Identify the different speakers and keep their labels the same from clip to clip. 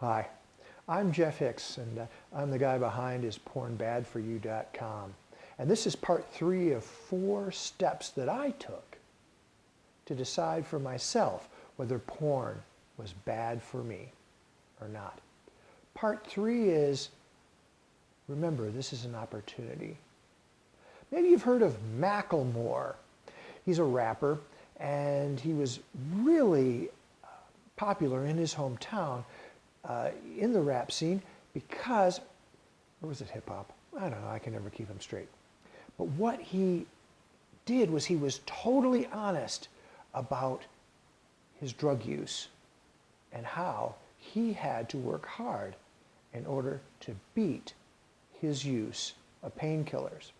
Speaker 1: Hi, I'm Jeff Hicks, and I'm the guy behind ispornbadforyou.com. And this is part 3 of 4 steps that I took to decide for myself whether porn was bad for me or not. Part 3 is, remember, this is an opportunity. Maybe you've heard of Macklemore. He's a rapper, and he was really popular in his hometown in the rap scene because, or was it hip hop? I don't know, I can never keep him straight. But what he did was he was totally honest about his drug use and how he had to work hard in order to beat his use of painkillers.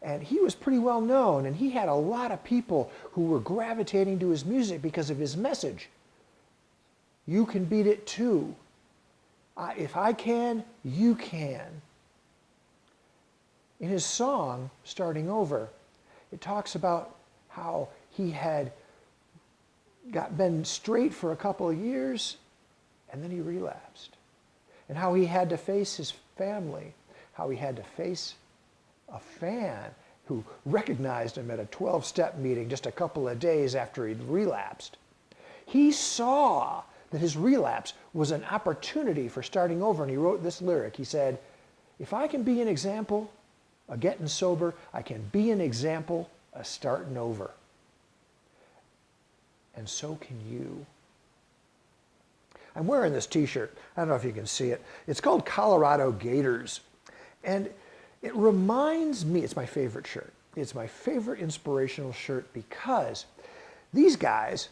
Speaker 1: And he was pretty well known, and he had a lot of people who were gravitating to his music because of his message. You can beat it too. If I can, you can. In his song, Starting Over, it talks about how he had been straight for a couple of years, and then he relapsed. And how he had to face his family, how he had to face a fan who recognized him at a 12-step meeting just a couple of days after he'd relapsed. He saw that his relapse was an opportunity for starting over, and he wrote this lyric. He said, if I can be an example of getting sober, I can be an example of starting over. And so can you. I'm wearing this t-shirt. I don't know if you can see it. It's called Colorado Gators. And it reminds me, it's my favorite shirt. It's my favorite inspirational shirt because these guys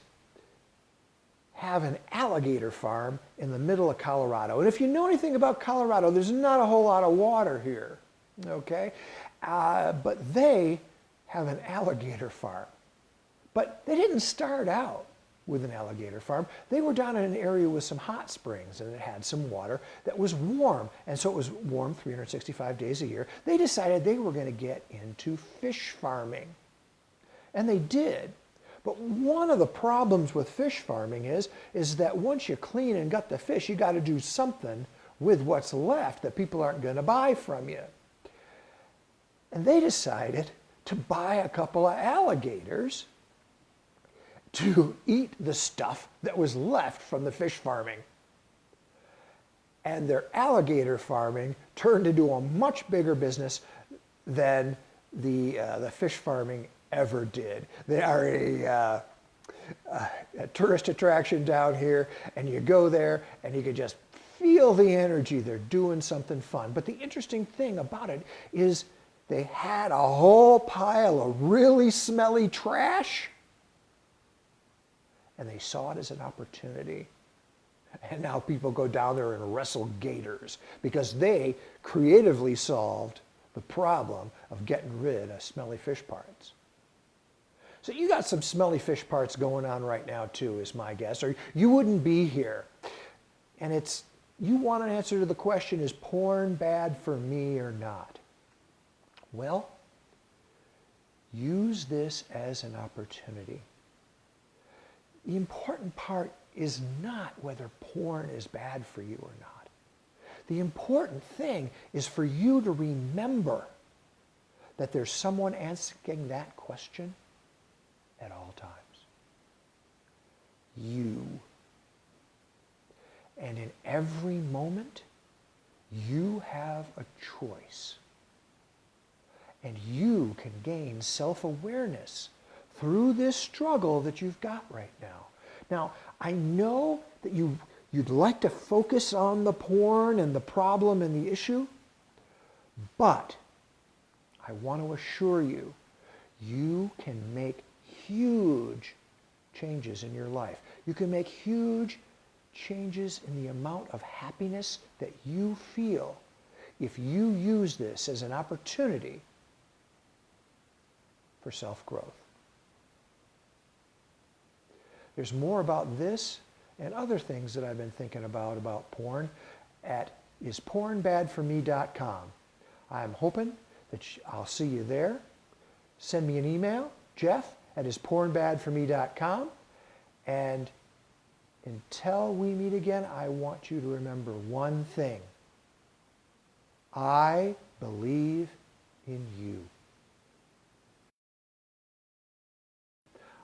Speaker 1: have an alligator farm in the middle of Colorado. And if you know anything about Colorado, there's not a whole lot of water here, okay? But they have an alligator farm. But they didn't start out with an alligator farm. They were down in an area with some hot springs, and it had some water that was warm. And so it was warm 365 days a year. They decided they were going to get into fish farming. And they did. But one of the problems with fish farming is that once you clean and gut the fish, you got to do something with what's left that people aren't going to buy from you. And they decided to buy a couple of alligators to eat the stuff that was left from the fish farming. And their alligator farming turned into a much bigger business than the fish farming ever did. They are a tourist attraction down here, and you go there and you can just feel the energy. They're doing something fun. But the interesting thing about it is they had a whole pile of really smelly trash, and they saw it as an opportunity. And now people go down there and wrestle gators because they creatively solved the problem of getting rid of smelly fish parts. So you got some smelly fish parts going on right now too, is my guess, or you wouldn't be here. And you want an answer to the question, is porn bad for me or not? Well, use this as an opportunity. The important part is not whether porn is bad for you or not. The important thing is for you to remember that there's someone asking that question at all times. You. And in every moment, you have a choice. And you can gain self-awareness through this struggle that you've got right now. Now, I know that you'd like to focus on the porn and the problem and the issue, but I want to assure you, you can make huge changes in your life. You can make huge changes in the amount of happiness that you feel if you use this as an opportunity for self-growth. There's more about this and other things that I've been thinking about porn at ispornbadforme.com. I'm hoping that I'll see you there. Send me an email, Jeff@ispornbadforme.com, and Until we meet again, I want you to remember one thing. I believe in you.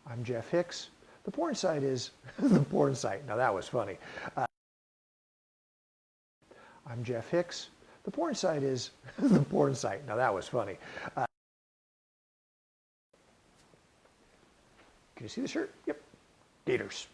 Speaker 1: I'm Jeff Hicks. The porn site is the porn site. Now that was funny. I'm Jeff Hicks. The porn site is the porn site. Now that was funny. Can you see the shirt? Yep. Gators.